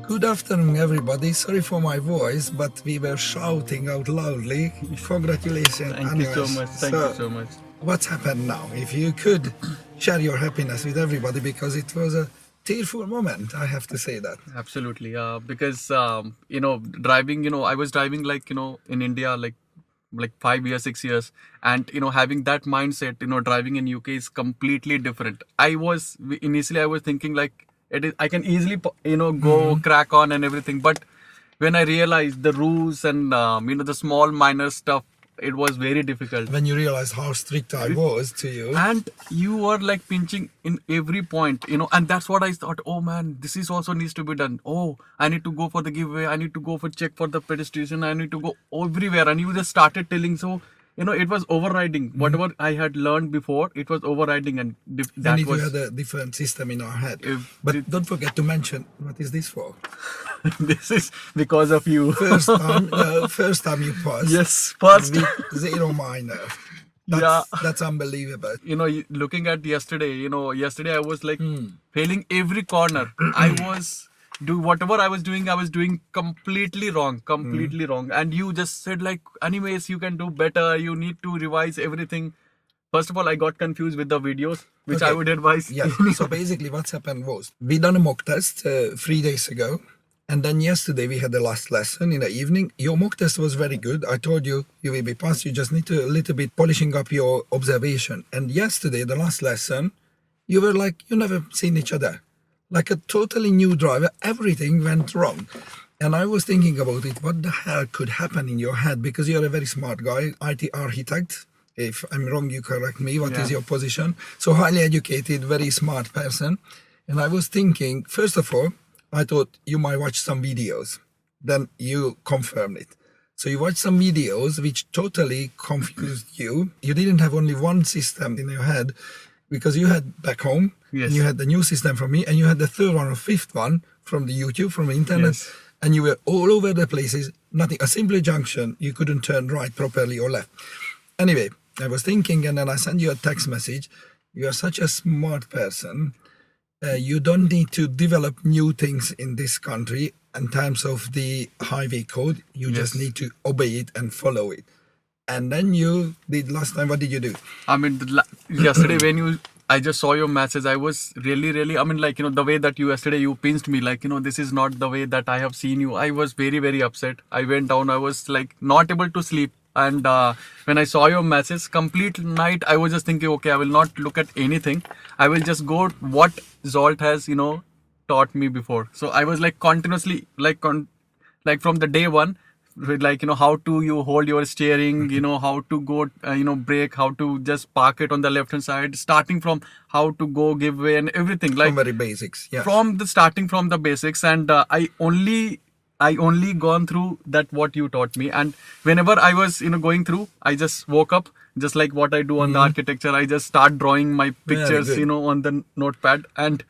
Good afternoon, everybody. Sorry for my voice, but we were shouting out loudly. Congratulations, Thank you so anyways. much. Thank you so much. What's happened now? If you could share your happiness with everybody, because it was a tearful moment, I have to say that. Absolutely. Because driving. I was driving in India like 5 years, 6 years, and having that mindset. Driving in UK is completely different. I was thinking like it is. I can easily go crack on and everything, but when I realized the rules and the small minor stuff, it was very difficult. When you realized how strict I was to you. And you were like pinching in every point, and that's what I thought. Oh man, this is also needs to be done. Oh, I need to go for the giveaway, I need to go for check for the pedestrian, I need to go everywhere. And you just started telling, so it was overriding whatever I had learned before. It was overriding, and Then you had a different system in our head. But don't forget to mention, what is this for? This is because of you. First time you passed. Yes, first. With zero minor. That's unbelievable. Looking at yesterday, yesterday I was like failing every corner. I was whatever I was doing completely wrong. And you just said like, anyways, you can do better. You need to revise everything. First of all, I got confused with the videos, which I would advise. Yeah. So basically what's happened was, we done a mock test 3 days ago. And then yesterday we had the last lesson in the evening. Your mock test was very good. I told you you will be passed. You just need to a little bit polishing up your observation. And yesterday, the last lesson, you were like, you never seen each other. Like a totally new driver. Everything went wrong. And I was thinking about it. What the hell could happen in your head? Because you're a very smart guy, IT architect. If I'm wrong, you correct me. What is your position? So highly educated, very smart person. And I was thinking, first of all, I thought you might watch some videos. Then you confirmed it. So you watched some videos which totally confused you. You didn't have only one system in your head, because you had back home, and you had the new system from me, and you had the third one or fifth one from the YouTube, from the internet, and you were all over the places. Nothing, a simple junction, you couldn't turn right properly or left. Anyway, I was thinking, and then I sent you a text message. You are such a smart person. You don't need to develop new things in this country in terms of the highway code. You just need to obey it and follow it. And then you did last time. What did you do? I mean, yesterday when I just saw your message, I was really, the way that yesterday you pinched me, this is not the way that I have seen you. I was very, very upset. I went down. I was like not able to sleep. And when I saw your message, complete night, I was just thinking, okay, I will not look at anything. I will just go what Zsolt has, taught me before. So I was like continuously, like from the day one, with how to you hold your steering, how to go, brake, how to just park it on the left hand side, starting from how to go give way and everything. Like from very basics, starting from the basics. And I only gone through that what you taught me. And whenever I was going through, I just woke up, just like what I do on the architecture. I just start drawing my pictures on the notepad. And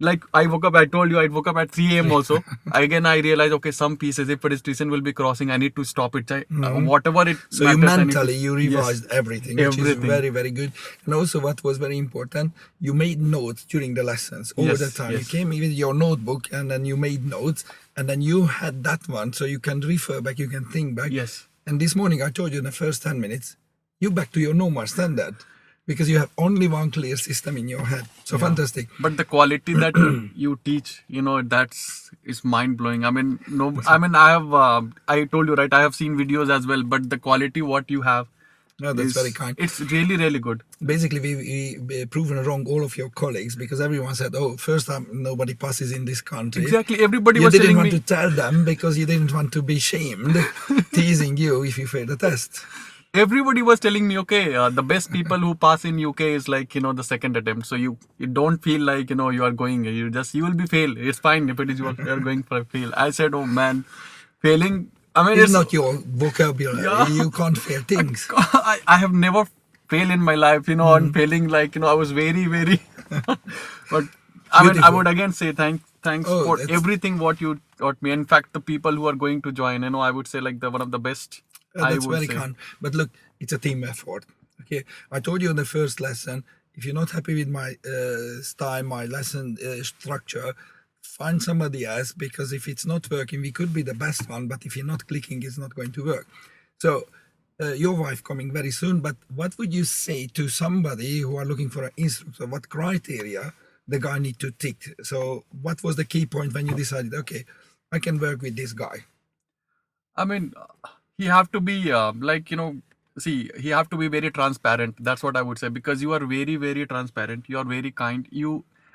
like I woke up, I told you I woke up at 3 a.m. also. Again I realized, okay, some pieces, if pedestrian will be crossing, I need to stop it. Whatever it so matters, you mentally you revised everything, which is very, very good. And also what was very important, you made notes during the lessons all the time. You came with your notebook, and then you made notes, and then you had that one, so you can refer back, you can think back. And this morning I told you, in the first 10 minutes you back to your normal standard, because you have only one clear system in your head. So fantastic. But the quality that you teach, is mind blowing. I mean, I told you, right? I have seen videos as well, but the quality what you have, that's very kind. It's really, really good. Basically, we proven wrong all of your colleagues, because everyone said, oh, first time nobody passes in this country. Exactly. Everybody was telling me. You didn't want to tell them because you didn't want to be shamed, teasing you if you fail the test. Everybody was telling me, okay, the best people who pass in UK is like, the second attempt. So you don't feel like, you are going, you will be fail. It's fine if it is you are going for a fail. I said, oh man, failing. I mean, it's not your vocabulary. You can't fail things. I have never failed in my life, on failing, I was very, very, but I mean, I would again say thanks for everything what you taught me. In fact, the people who are going to join, I would say like one of the best. That's very kind. But look, it's a team effort. Okay, I told you in the first lesson, if you're not happy with my style, my lesson structure, find somebody else, because if it's not working, we could be the best one, but if you're not clicking, it's not going to work. So your wife coming very soon, but what would you say to somebody who are looking for an instructor? What criteria the guy need to tick? So what was the key point when you decided, okay, I can work with this guy? I mean, he have to be see, he have to be very transparent. That's what I would say, because you are very, very transparent. You are very kind.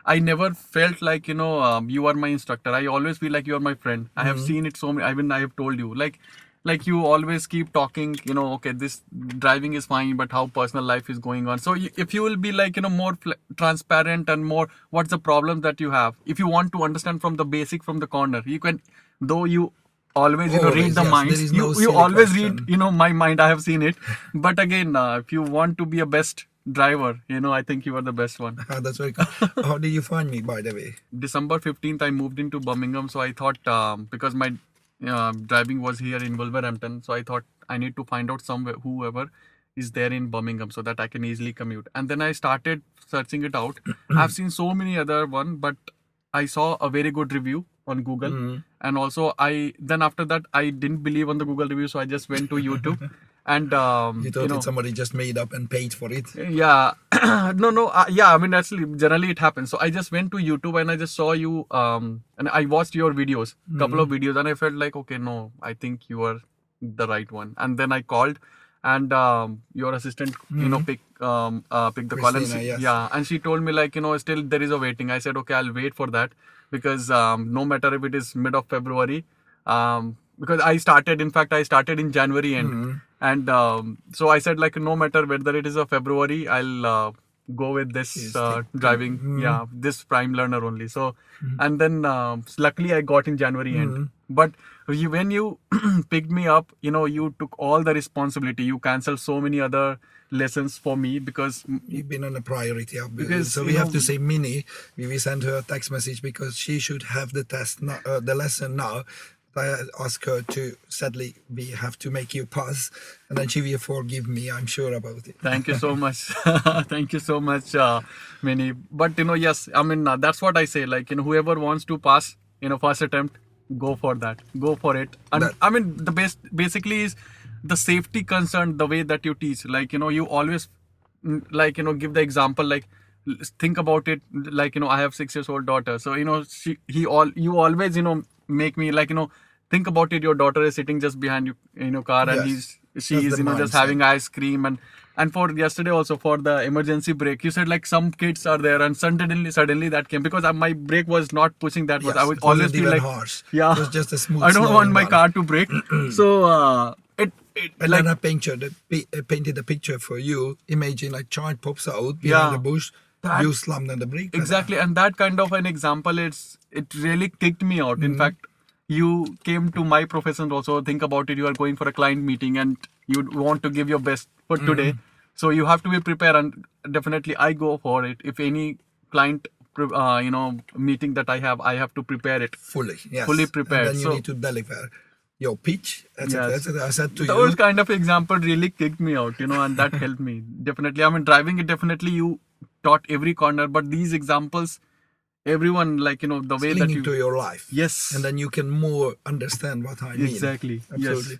I never felt like, you are my instructor. I always feel like you are my friend. I have seen it so many. I have told you, like you always keep talking, okay, this driving is fine, but how personal life is going on. So if you will be like, more transparent and more, what's the problem that you have? If you want to understand from the basic, from the corner, you can, though you always read Always, the yes, minds, there is no you silly always question. read my mind. I have seen it. But again, if you want to be a best driver, I think you are the best one. That's very cool. How did you find me, by the way? December 15th, I moved into Birmingham. So I thought, because my driving was here in Wolverhampton, so I thought I need to find out somewhere, whoever is there in Birmingham, so that I can easily commute. And then I started searching it out. I've seen so many other one, but I saw a very good review on Google. And also then after that, I didn't believe on the Google review, so I just went to YouTube. And You thought that somebody just made up and paid for it? yeah. No, yeah, I mean, actually, generally it happens. So I just went to YouTube and I just saw you, and I watched your videos, couple of videos, and I felt like, okay, no, I think you are the right one. And then I called, and your assistant, picked the call, and Christina, yes. yeah, and she told me like, still there is a waiting. I said, okay, I'll wait for that, because no matter if it is mid of February, because I started in January end. And so I said, like, no matter whether it is a February, I'll go with this driving, this prime learner only. So, and then luckily I got in January end. But when you picked me up, you took all the responsibility. You canceled so many other lessons for me, because You've been on a priority. Because, so we have to say Minnie. We sent her a text message because she should have the test, now, the lesson now. I asked her to, sadly, we have to make you pass, and then she will forgive me. I'm sure about it. Thank you so much. Thank you so much, Minnie. But yes, I mean, that's what I say. Like, whoever wants to pass, first attempt, go for that. Go for it. And I mean, the best basically is the safety concern, the way that you teach. Like, you always, like, give the example, like, think about it, like, I have 6-year-old daughter. So, you always, make me like, think about it. Your daughter is sitting just behind you in your car, and Yes. she That's is, the just mindset. having ice cream. And for yesterday also, for the emergency brake, you said like some kids are there, and suddenly that came, because my brake was not pushing that much. Yes, I would it always wasn't feel even like, harsh. yeah, It was just a smooth. I don't want slowing my down. car to break. So it And like, then I painted a picture for you. Imagine a child pops out behind Yeah. the bush. That- You slammed on the brake pedal. Exactly, and that kind of an example, it really kicked me out. In fact, you came to my profession also. Think about it. You are going for a client meeting, and you want to give your best for today. So you have to be prepared, and definitely I go for it. If any client, meeting that I have to prepare it. Fully, yes. Fully prepared. And then you So- need to deliver your pitch, etc. Yes. etc. I said to Those you, kind of example really kicked me out, and that helped me. Definitely. I mean, driving it, definitely you taught every corner, but these examples, everyone, like, the way that link you. into your life. Yes. And then you can more understand what I mean. Exactly. Absolutely. Yes.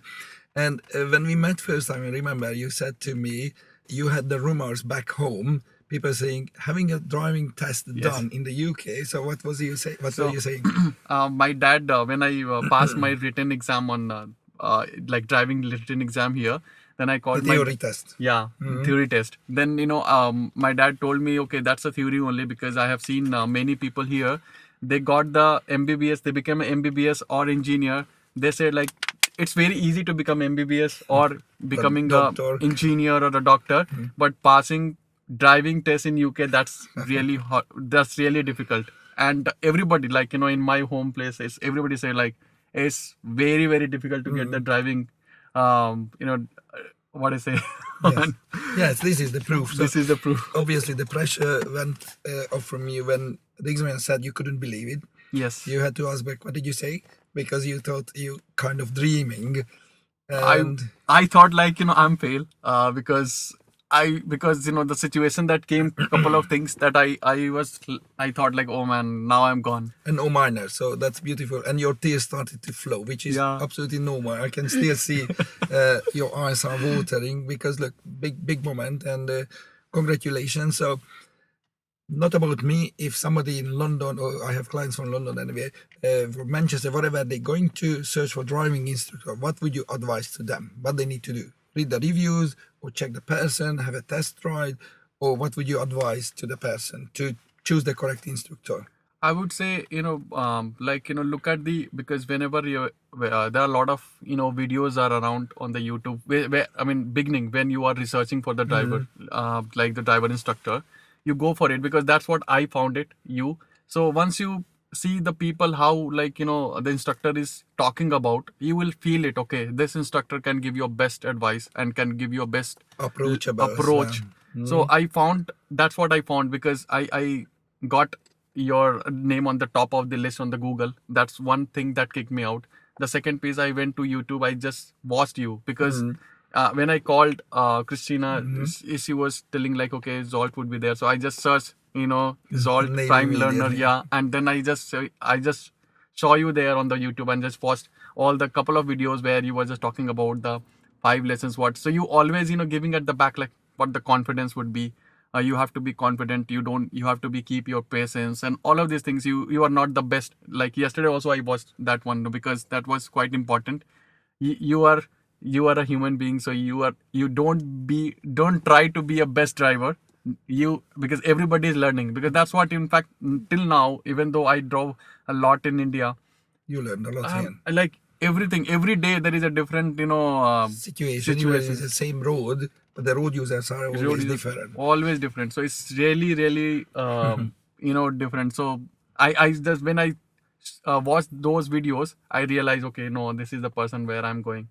And when we met first time, I remember you said to me, you had the rumors back home, people saying having a driving test done in the UK. So what was you say? What were you saying? My dad, when I passed my written exam on, like, driving written exam here, then I The called my. theory test. Yeah, theory test. Then, my dad told me, okay, that's a theory only, because I have seen many people here. They got the MBBS, they became an MBBS or engineer. They said, like, it's very easy to become MBBS or becoming a doctor. engineer or a doctor, but passing driving test in UK, that's really hard. That's really difficult. And everybody, like, in my home place, everybody say, like, it's very, very difficult to get the driving, what I say. Yes. Yes, this is the proof. So This is the proof. obviously the pressure went off from you when the examiner said you couldn't believe it. Yes. You had to ask back, what did you say? Because you thought you kind of dreaming. I And thought, like, I'm fail, because because the situation that came, couple of things that I thought like, oh man, now I'm gone. And no minor, so that's beautiful. And your tears started to flow, which is Yeah. absolutely normal. I can still see your eyes are watering because look, big moment, and congratulations. So not about me. If somebody in London, or I have clients from London anyway, from Manchester, whatever, they're going to search for driving instructor, what would you advise to them? What they need to do? Read the reviews or check the person, have a test ride, or what would you advise to the person to choose the correct instructor? I would say, look at because whenever there are a lot of, videos are around on the YouTube, beginning when you are researching for the driver, like the driver instructor, you go for it because that's what I found it. So once you see the people, how, the instructor is talking about, you will feel it. Okay, this instructor can give you a best advice and can give you a best Approachable. approach. So that's what I found because I got your name on the top of the list on the Google. That's one thing that kicked me out. The second piece, I went to YouTube. I just watched you because when I called Christina, she was telling like, okay, Zsolt would be there. So I just searched, Zsolt Name Prime Learner, immediately. yeah, and then I just saw you there on the YouTube and just watched all the couple of videos where you were just talking about the 5 lessons. So you always, giving at the back like what the confidence would be. You have to be confident. You have to keep your patience and all of these things. You are not the best. Like yesterday also I watched that one because that was quite important. You are a human being, so you don't try to be a best driver. Because everybody is learning, because that's what, in fact, till now, even though I drove a lot in India, You learned a lot here. like everything, every day there is a different Situation. You were in the same road, but the road users are always road is different. always different, so it's really different. So I just, when I watched those videos, I realized, okay, no, this is the person where I'm going.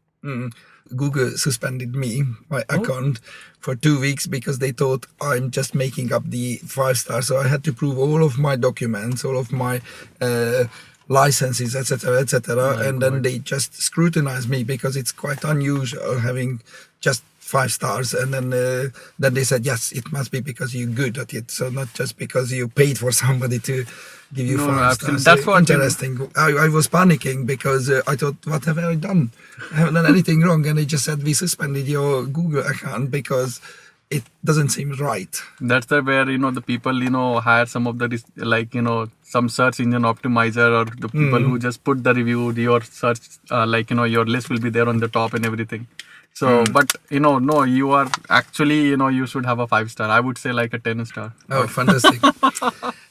Google suspended my account for 2 weeks because they thought I'm just making up the 5-star. So I had to prove all of my documents, all of my licenses, etc., etc. And then they just scrutinized me because it's quite unusual having just 5 stars. And then they said, yes, it must be because you're good at it. So not just because you paid for somebody to give you No, 5 absolutely. stars. That's what Interesting. I was panicking because I thought, what have I done? I haven't done anything wrong. And they just said, we suspended your Google account because it doesn't seem right. That's where the people hire some of the some search engine optimizer, or the people who just put the review, your search your list will be there on the top and everything. So but no, you are actually you should have a 5-star. I would say like a 10-star. Oh, fantastic.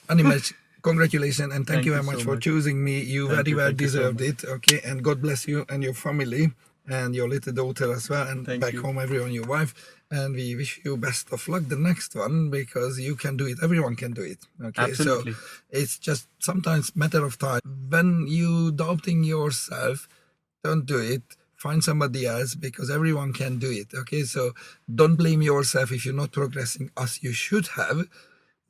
Animesh, congratulations and thank you very you much so for much. choosing me. You Thank very you, well thank you so deserved it. Okay, and God bless you and your family and your little daughter as well, and Thank back you. home everyone, your wife. And we wish you best of luck the next one, because you can do it. Everyone can do it. Okay, Absolutely. so it's just sometimes matter of time. When you doubting yourself, don't do it. Find somebody else, because everyone can do it. Okay, so don't blame yourself if you're not progressing as you should have.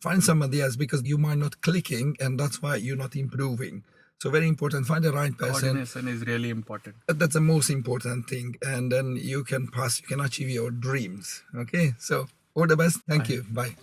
Find somebody else, because you might not clicking, and that's why you're not improving. So very important, find the right person. Coordination is really important. That's the most important thing, and then you can achieve your dreams. Okay, so all the best. Thank you. Bye.